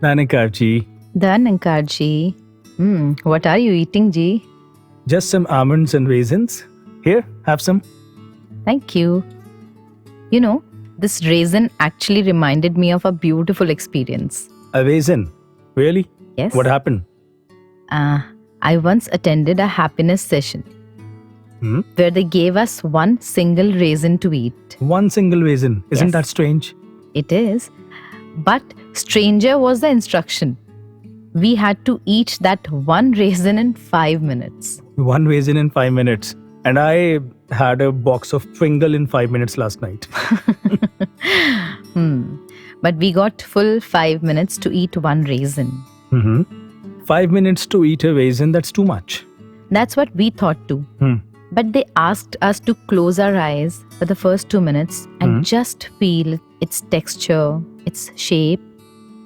Nanakarji, Done, Ankarji. What are you eating, Ji? just some almonds and raisins. Here, have some. Thank you. You know, this raisin actually reminded me of a beautiful experience. A raisin. Really? Yes. What happened? I once attended a happiness session Hmm? where they gave us one single raisin to eat. One single raisin. Isn't Yes. that strange? It is. But stranger was the instruction. We had to eat that one raisin in 5 minutes. One raisin in 5 minutes. And I had a box of Pringle in 5 minutes last night. But we got full 5 minutes to eat one raisin. 5 minutes to eat a raisin, that's too much. That's what we thought too. Hmm. But they asked us to close our eyes for the first 2 minutes and just feel its texture, its shape,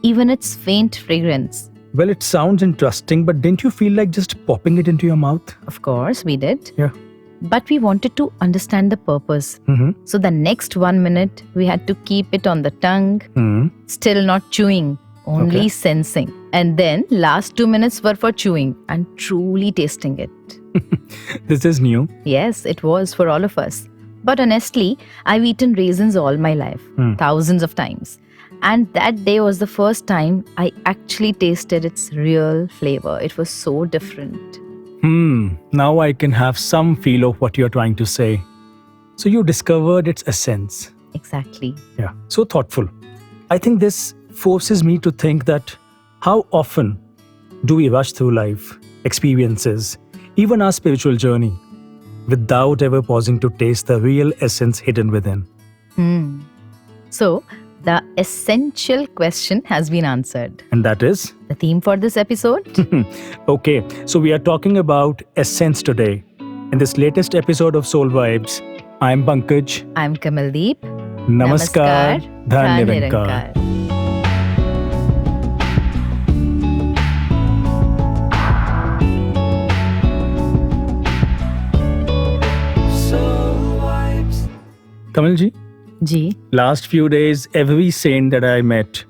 even its faint fragrance. Well, it sounds interesting, but didn't you feel like just popping it into your mouth? Of course, we did. Yeah. But we wanted to understand the purpose. So the next 1 minute, we had to keep it on the tongue, still not chewing, only Okay. sensing. And then last 2 minutes were for chewing and truly tasting it. This is new. Yes, it was for all of us. But honestly, I've eaten raisins all my life, thousands of times. And that day was the first time I actually tasted its real flavor. It was so different. Now I can have some feel of what you're trying to say. So you discovered its essence. Exactly. Yeah, so thoughtful. I think this forces me to think that how often do we rush through life, experiences, even our spiritual journey, without ever pausing to taste the real essence hidden within? So, the essential question has been answered. And that is? The theme for this episode? Okay, so we are talking about essence today. In this latest episode of Soul Vibes, I'm Pankaj. I'm Kamaldeep. Namaskar. Dhan Dhan Nirankar. Kamalji, Ji. last few days, every saint that I met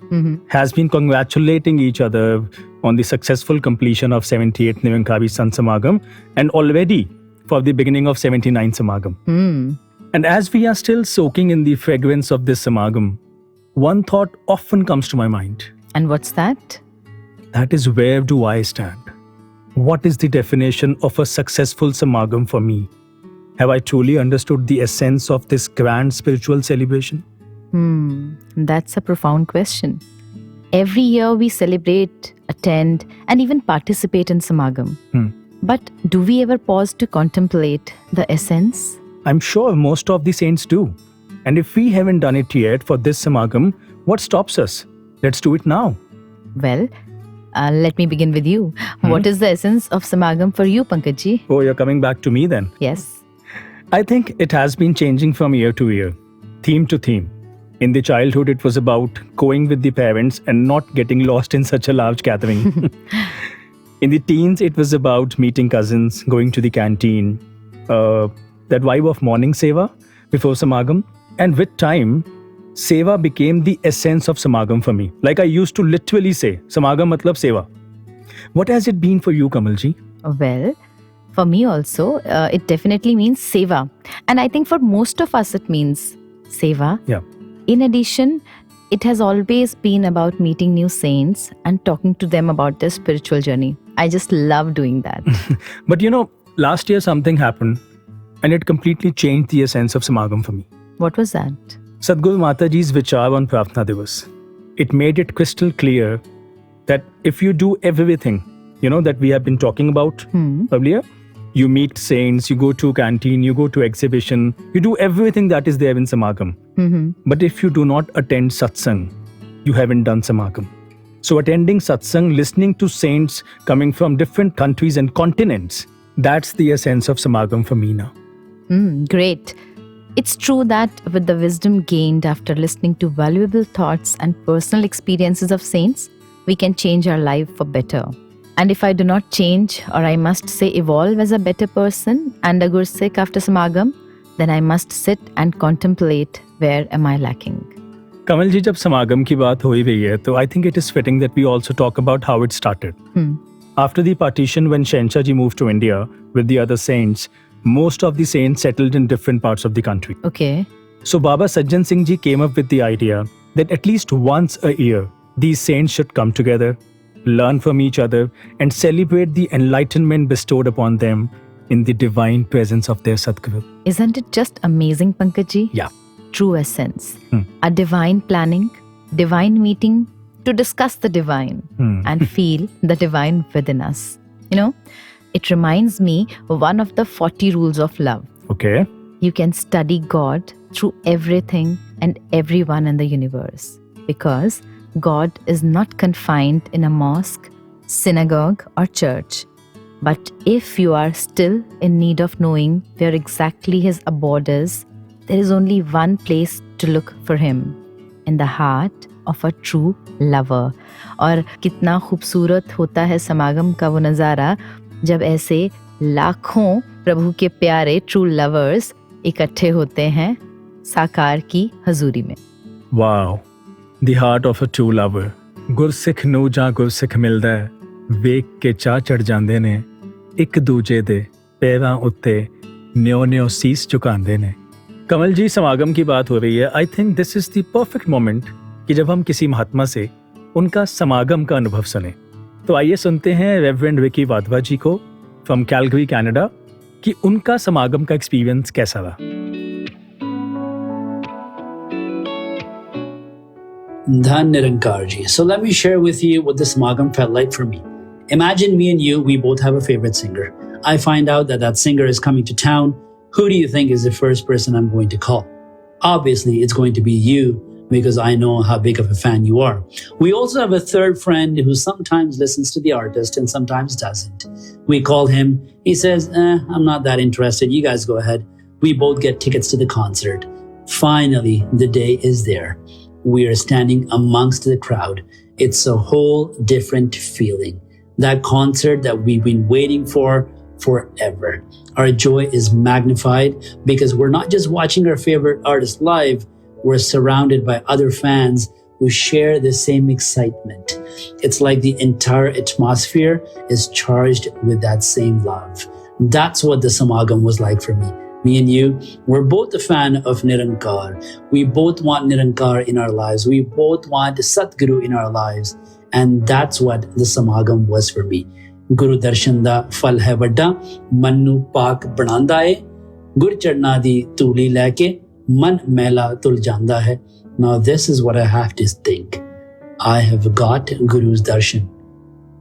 has been congratulating each other on the successful completion of 78th Nirankari Sant Samagam and already for the beginning of 79th Samagam. And as we are still soaking in the fragrance of this Samagam, one thought often comes to my mind. And what's that? That is, where do I stand? What is the definition of a successful Samagam for me? Have I truly understood the essence of this grand spiritual celebration? That's a profound question. Every year we celebrate, attend, and even participate in Samagam. But do we ever pause to contemplate the essence? I'm sure most of the saints do. And if we haven't done it yet for this Samagam, what stops us? Let's do it now. Well, let me begin with you. What is the essence of Samagam for you, Pankajji? Oh, you're coming back to me then. Yes. I think it has been changing from year to year, theme to theme. In the childhood, it was about going with the parents and not getting lost in such a large gathering. In the teens, it was about meeting cousins, going to the canteen, that vibe of morning seva before Samagam. And with time, seva became the essence of Samagam for me. Like I used to literally say, Samagam matlab seva. What has it been for you, Kamalji? Well, for me also, it definitely means seva. And I think for most of us, it means seva. Yeah. In addition, it has always been about meeting new saints and talking to them about their spiritual journey. I just love doing that. But you know, last year something happened and it completely changed the essence of Samagam for me. What was that? Sadhguru Mataji's Vichar on Prarthana Divas. It made it crystal clear that if you do everything, that we have been talking about earlier, you meet saints, you go to canteen, you go to exhibition, you do everything that is there in Samagam. But if you do not attend satsang, you haven't done Samagam. So attending satsang, listening to saints coming from different countries and continents, that's the essence of Samagam for me now. Great. It's true that with the wisdom gained after listening to valuable thoughts and personal experiences of saints, we can change our life for better. And if I do not change, or I must say evolve as a better person and a Gursikh after Samagam, then I must sit and contemplate where am I lacking. कमल जी, जब समागम की बात हो ही रही है, तो I think it is fitting that we also talk about how it started. After the partition, when Shansha ji moved to India with the other saints, most of the saints settled in different parts of the country. Okay. So Baba Sajjan Singh ji came up with the idea that at least once a year, these saints should come together, learn from each other, and celebrate the enlightenment bestowed upon them in the divine presence of their Sadguru. Isn't it just amazing, Pankaj ji? Yeah. True essence. A divine planning, divine meeting to discuss the divine and feel the divine within us. You know, it reminds me of one of the 40 rules of love. Okay. You can study God through everything and everyone in the universe, because God is not confined in a mosque, synagogue, or church. But if you are still in need of knowing where exactly His abode is, there is only one place to look for Him, in the heart of a true lover. और कितना खूबसूरत होता है समागम का वो नज़ारा जब ऐसे लाखों प्रभु के प्यारे ट्रू लवर्स इकट्ठे होते हैं साकार की हजूरी में. Wow. The heart of a true lover. ਗੁਰਸਿੱਖ ਨੂੰ ਜਾਂ ਗੁਰਸਿੱਖ ਮਿਲਦਾ ਹੈ, ਵੇਖ ਕੇ ਚਾਹ ਚੜ ਜਾਂਦੇ ਨੇ, ਇੱਕ ਦੂਜੇ ਦੇ ਪੈਰਾਂ ਉੱਤੇ ਨਿਉ ਸੀਸ ਝੁਕਾਉਂਦੇ ਨੇ. कमल जी, समागम की बात हो रही है. I think this is the perfect moment कि जब हम किसी महात्मा से उनका समागम का अनुभव सुने. तो आइए सुनते हैं रेवरेंड विकी वाधवा जी को फ्रॉम कैलगरी, कनाडा, कि उनका समागम का एक्सपीरियंस कैसा रहा. Dhan Nirankar ji. So let me share with you what the Samagam felt like for me. Imagine me and you, we both have a favorite singer. I find out that that singer is coming to town. Who do you think is the first person I'm going to call? Obviously, it's going to be you, because I know how big of a fan you are. We also have a third friend who sometimes listens to the artist and sometimes doesn't. We call him. He says, I'm not that interested. You guys go ahead. We both get tickets to the concert. Finally, the day is there. We are standing amongst the crowd. It's a whole different feeling. That concert that we've been waiting for forever. Our joy is magnified because we're not just watching our favorite artist live, we're surrounded by other fans who share the same excitement. It's like the entire atmosphere is charged with that same love. That's what the Samagam was like for me. Me and you, we're both a fan of Nirankar. We both want Nirankar in our lives. We both want Satguru in our lives. And that's what the Samagam was for me. Guru Darshan da fal hai vadda, mannu paak bananda hai, gur chadna di tuli leke, man mela tul janda hai. Now this is what I have to think. I have got Guru's darshan.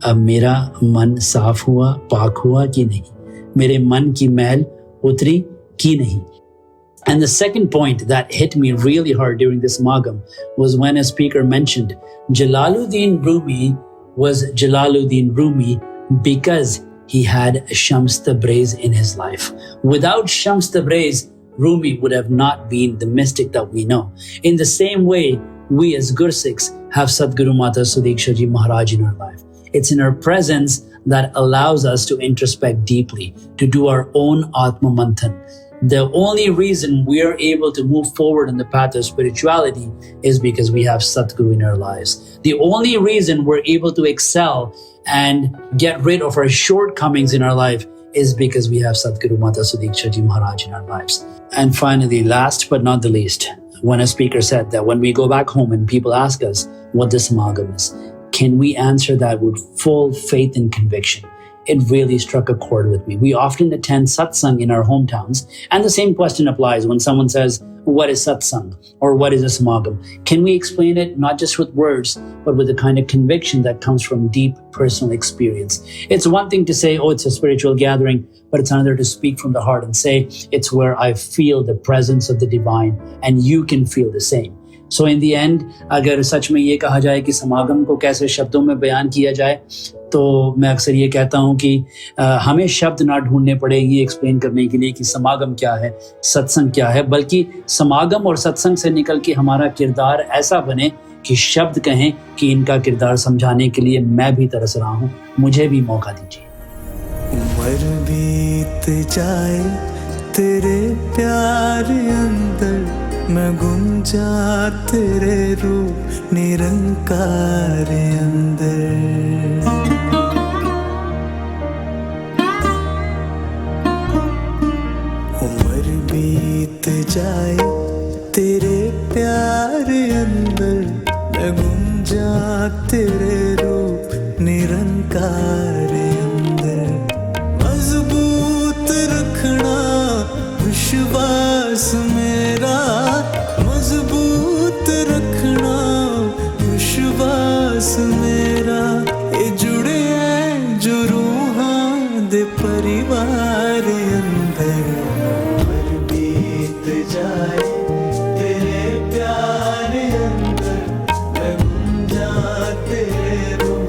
अब मेरा मन साफ हुआ, पाक हुआ कि नहीं? मेरे मन की मैल उतरी कि नहीं? And the second point that hit me really hard during this Samagam was when a speaker mentioned Jalaluddin Rumi was Jalaluddin Rumi because he had Shams Tabriz in his life. Without Shams Tabriz, Rumi would have not been the mystic that we know. In the same way, we as Gursikhs have Sadguru Mata Sudiksha Ji Maharaj in our life. It's in her presence that allows us to introspect deeply, to do our own Atma Manthan. The only reason we are able to move forward in the path of spirituality is because we have Satguru in our lives. The only reason we're able to excel and get rid of our shortcomings in our life is because we have Sadguru Mata Sudiksha Ji Maharaj in our lives. And finally, last but not the least, when a speaker said that when we go back home and people ask us what this Samagam is, can we answer that with full faith and conviction? It really struck a chord with me. We often attend satsang in our hometowns, and the same question applies when someone says, what is satsang or what is a samagam? Can we explain it not just with words, but with the kind of conviction that comes from deep personal experience? It's one thing to say, oh, it's a spiritual gathering, but it's another to speak from the heart and say, it's where I feel the presence of the divine, and you can feel the same. So in the end, अगर सच में ये कहा जाए कि समागम को कैसे शब्दों में बयान किया जाए, तो मैं अक्सर ये कहता हूँ कि हमें शब्द ना ढूंढने पड़े ये एक्सप्लेन करने के लिए कि समागम क्या है, सत्संग क्या है, बल्कि समागम और सत्संग से निकल के हमारा किरदार ऐसा बने कि शब्द कहें कि इनका किरदार समझाने के लिए मैं भी तरस रहा हूँ, मुझे भी मौका दीजिए. उम्र बीत जाए तेरे प्यार अंदर मैं गुम जा तेरे रूप निरंकार अंदर। उम्र बीत जाए तेरे प्यार अंदर, मैं गुम जा तेरे रूप निरंकार अंदर। मजबूत रखना विश्वास मेरा, मजबूत रखना विश्वास मेरा। ये जुड़े हैं जो रूहां दे परिवार अंदर। उम्र बीत जाए तेरे प्यार अंदर, मैं गुम जा तेरे रूप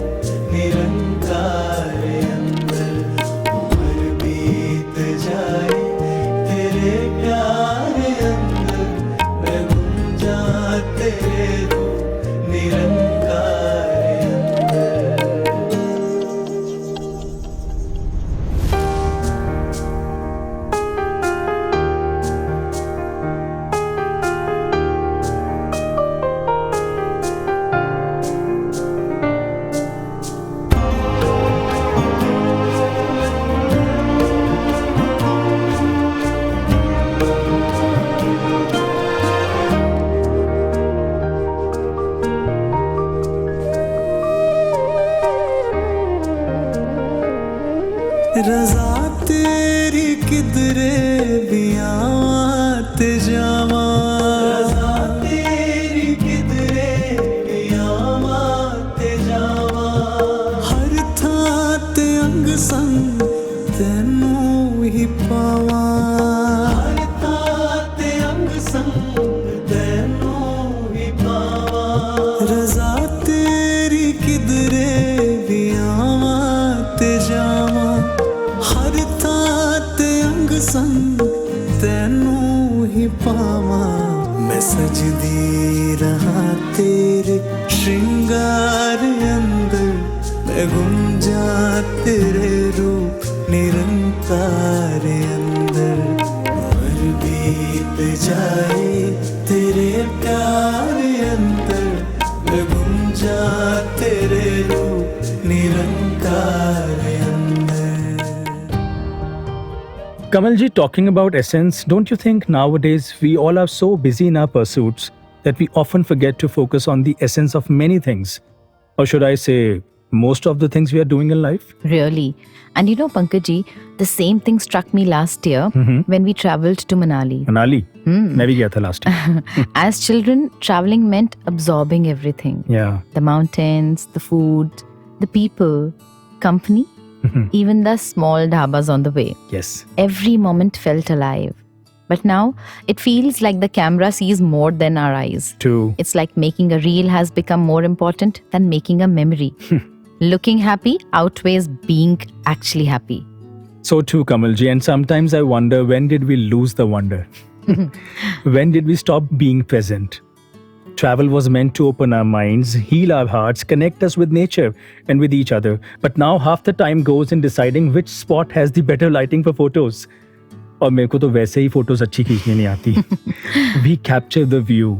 निरंकार अंदर। उम्र बीत जाए तेरे प्यार अंदर, मैं गुम जा तेरे रूप निरंकार अंदर। रजा तेरी किधरे भी आवां ते जावां, रजा तेरी किधरे भी आवां ते जावां। हर थां ते अंग संग तैनू ही पावां, हर थां ते अंग संग तैनू ही पावां। रजा तेरी किधरे भी आवां ते जावां, हर थां ते अंग संग तैनू ही पावां। मैं सजदी रहा तेरे श्रृंगार अंदर, मैं गुम जा तेरे रूप निरंकार अंदर। उम्र बीत जाए तेरे प्यार अंदर, मैं गुम जा तेरे रूप निरंकार अंदर। Kamalji, talking about essence, don't you think nowadays we all are so busy in our pursuits that we often forget to focus on the essence of many things? Or should I say, most of the things we are doing in life? Really. And you know, Pankaj ji, the same thing struck me last year when we traveled to Manali. Manali? मैं भी गया था last year. As children, traveling meant absorbing everything. Yeah. The mountains, the food, the people, company, even the small dhabas on the way. Yes. Every moment felt alive. But now it feels like the camera sees more than our eyes. True. It's like making a reel has become more important than making a memory. Looking happy outweighs being actually happy. So true, Kamalji. And sometimes I wonder, when did we lose the wonder? When did we stop being present? Travel was meant to open our minds, heal our hearts, connect us with nature and with each other. But now half the time goes in deciding which spot has the better lighting for photos. और मेरे को तो वैसे ही photos अच्छी खींचनी नहीं आती. We capture the view,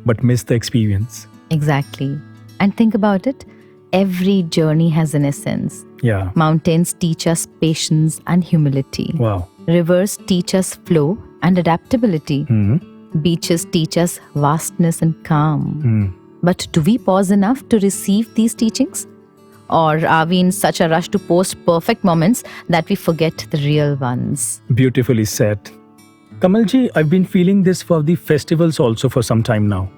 but miss the experience. Exactly. And think about it. Every journey has an essence. Yeah. Mountains teach us patience and humility. Wow. Rivers teach us flow and adaptability. Beaches teach us vastness and calm. But do we pause enough to receive these teachings? Or are we in such a rush to post perfect moments that we forget the real ones? Beautifully said. Kamalji, I've been feeling this for the festivals also for some time now.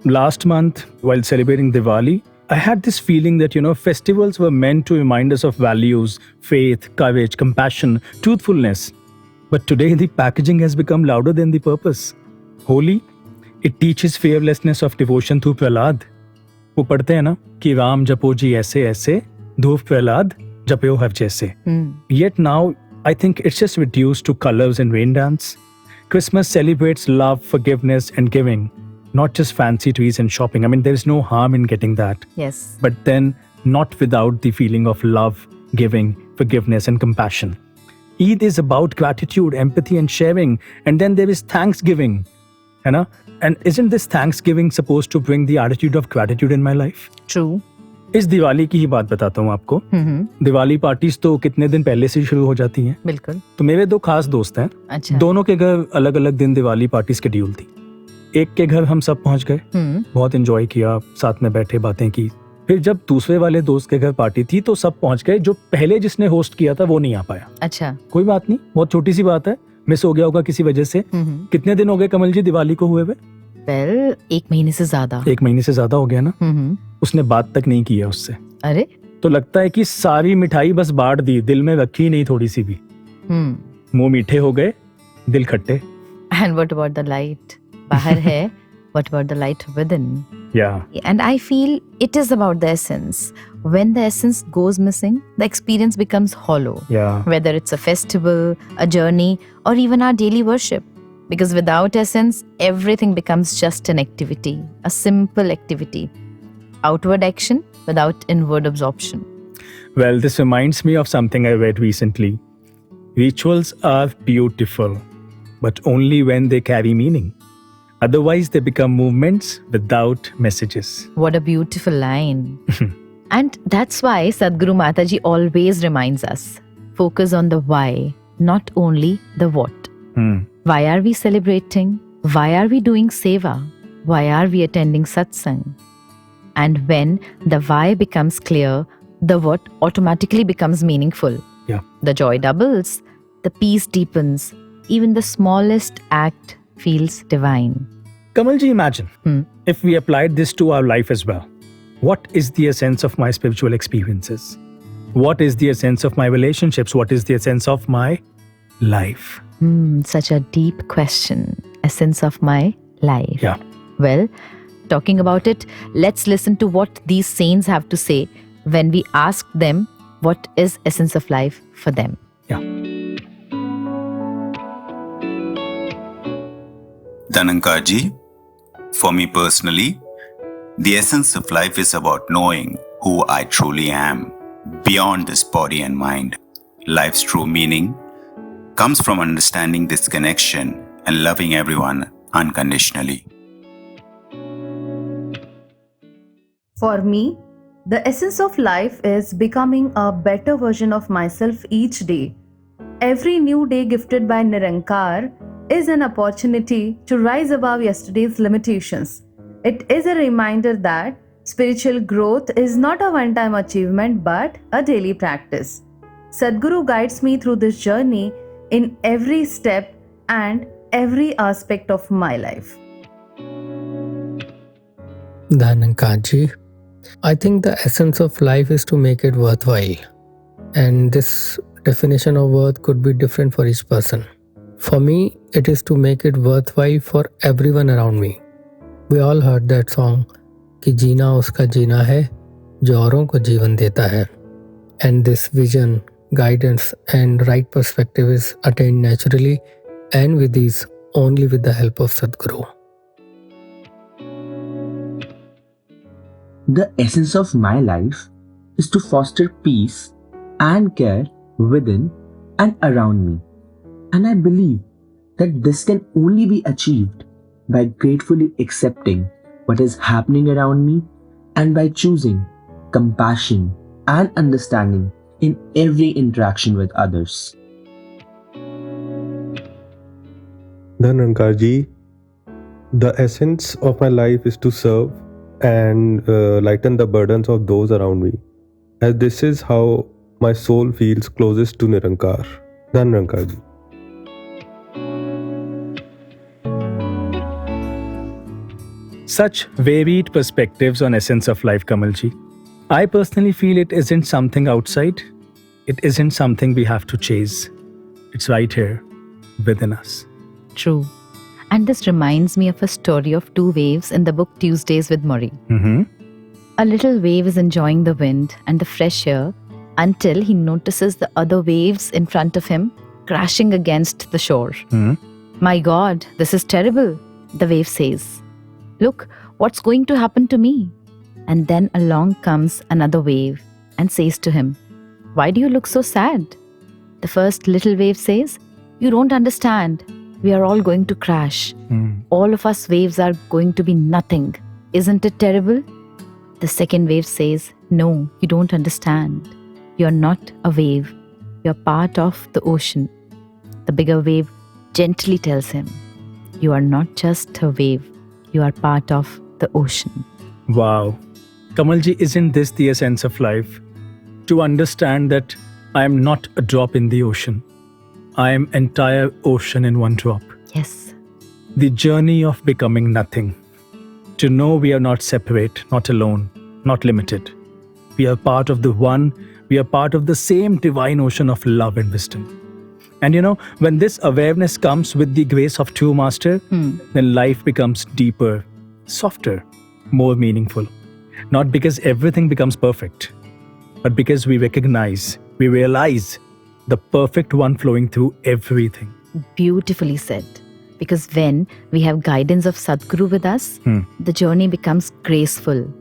Last month, while celebrating Diwali, I had this feeling that, festivals were meant to remind us of values, faith, courage, compassion, truthfulness. But today, the packaging has become louder than the purpose. Holi, it teaches fearlessness of devotion through Prahlad. वो पढ़ते हैं ना कि राम जपो जी ऐसे ऐसे, धूप प्रहलाद जपयो हर जैसे. Yet now, I think it's just reduced to colors and rain dance. Christmas celebrates love, forgiveness, and giving, not just fancy trees and shopping. I mean, there's no harm in getting that. Yes. But then, not without the feeling of love, giving, forgiveness, and compassion. Eid is about gratitude, empathy, and sharing. And then there is Thanksgiving, है ना? And isn't this Thanksgiving supposed to bring the attitude of gratitude in my life? True. इस दिवाली की ही बात बताता हूँ आपको. Diwali parties तो कितने दिन पहले से शुरू हो जाती हैं. बिल्कुल. तो मेरे 2 खास दोस्त हैं. अच्छा. दोनों के घर अलग अलग दिन दिवाली पार्टी शेड्यूल थी. एक के घर हम सब पहुंच गए, बहुत एंजॉय किया, साथ में बैठे बातें की. फिर जब दूसरे वाले दोस्त के घर पार्टी थी तो सब पहुंच गए. जो पहले जिसने होस्ट किया था वो नहीं आ पाया. अच्छा. कोई बात नहीं, बहुत छोटी सी बात है, मिस हो गया होगा किसी वजह से. कितने दिन हो गए कमल जी दिवाली को हुए हुए? वेल 1 महीने से ज्यादा. 1 महीने से ज्यादा हो गया ना. उसने बात तक नहीं की है उससे. अरे तो लगता है कि सारी मिठाई बस बांट दी, दिल में रखी नहीं थोड़ी सी भी. मुंह मीठे हो गए, दिल खट्टे. And what about the light? बाहर है, what about the light within? Yeah. And I feel it is about the essence. When the essence goes missing, the experience becomes hollow. Yeah. Whether it's a festival, a journey, or even our daily worship. Because without essence, everything becomes just an activity, a simple activity. Outward action without inward absorption. Well, this reminds me of something I read recently. Rituals are beautiful, but only when they carry meaning. Otherwise, they become movements without messages. What a beautiful line. And that's why Sadhguru Mataji always reminds us, focus on the why, not only the what. Why are we celebrating? Why are we doing seva? Why are we attending satsang? And when the why becomes clear, the what automatically becomes meaningful. Yeah. The joy doubles, the peace deepens, even the smallest act feels divine. Kamalji, imagine if we applied this to our life as well. What is the essence of my spiritual experiences? What is the essence of my relationships? What is the essence of my life? Such a deep question. Essence of my life. Yeah. Well, talking about it, let's listen to what these saints have to say when we ask them what is essence of life for them. Yeah. Dhanankar ji, for me personally, the essence of life is about knowing who I truly am, beyond this body and mind. Life's true meaning comes from understanding this connection and loving everyone unconditionally. For me, the essence of life is becoming a better version of myself each day. Every new day gifted by Nirankar is an opportunity to rise above yesterday's limitations. It is a reminder that spiritual growth is not a one-time achievement but a daily practice. Sadhguru guides me through this journey in every step and every aspect of my life. Dhanankarji, I think the essence of life is to make it worthwhile. And this definition of worth could be different for each person. For me, it is to make it worthwhile for everyone around me. We all heard that song, कि जीना उसका जीना है जो औरों को जीवन देता है. And this vision, guidance and right perspective is attained naturally and with ease only with the help of Sadhguru. The essence of my life is to foster peace and care within and around me. And I believe that this can only be achieved by gratefully accepting what is happening around me and by choosing compassion and understanding in every interaction with others. Dhanankarji, the essence of my life is to serve and lighten the burdens of those around me, as this is how my soul feels closest to Nirankar. Dhanankarji. Such varied perspectives on essence of life, Kamalji. I personally feel it isn't something outside. It isn't something we have to chase. It's right here, within us. True. And this reminds me of a story of two waves in the book Tuesdays with Murray. A little wave is enjoying the wind and the fresh air until he notices the other waves in front of him crashing against the shore. My God, this is terrible, the wave says. Look, what's going to happen to me? And then along comes another wave and says to him, why do you look so sad? The first little wave says, you don't understand. we are all going to crash. Hmm. All of us waves are going to be nothing. Isn't it terrible? The second wave says, no, you don't understand. You're not a wave. You're part of the ocean. The bigger wave gently tells him, you are not just a wave. You are part of the ocean. Wow. Kamalji, isn't this the essence of life? To understand that I am not a drop in the ocean. I am entire ocean in one drop. Yes. The journey of becoming nothing. To know we are not separate, not alone, not limited. We are part of the one. We are part of the same divine ocean of love and wisdom. And when this awareness comes with the grace of true master, then life becomes deeper, softer, more meaningful. Not because everything becomes perfect, but because we realize the perfect one flowing through everything. Beautifully said. Because when we have guidance of Sadhguru with us, the journey becomes graceful.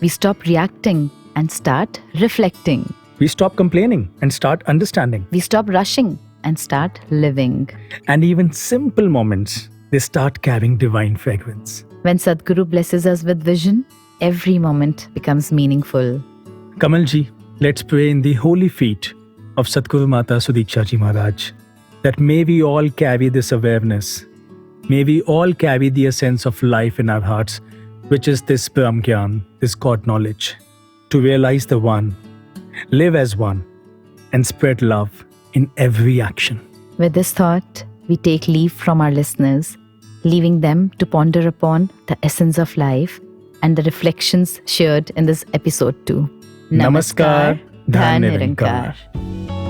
We stop reacting and start reflecting. We stop complaining and start understanding. We stop rushing and start living. And even simple moments, they start carrying divine fragrance. When Sadhguru blesses us with vision, every moment becomes meaningful. Kamalji, let's pray in the holy feet of Sadhguru Mata Sudiksha Ji Maharaj that may we all carry this awareness. May we all carry the essence of life in our hearts, which is this Brahm Gyan, this God knowledge, to realize the one, live as one, and spread love in every action. With this thought, we take leave from our listeners, leaving them to ponder upon the essence of life and the reflections shared in this episode too. Namaskar, Dhyan Dhyan Nirankar. Nirankar.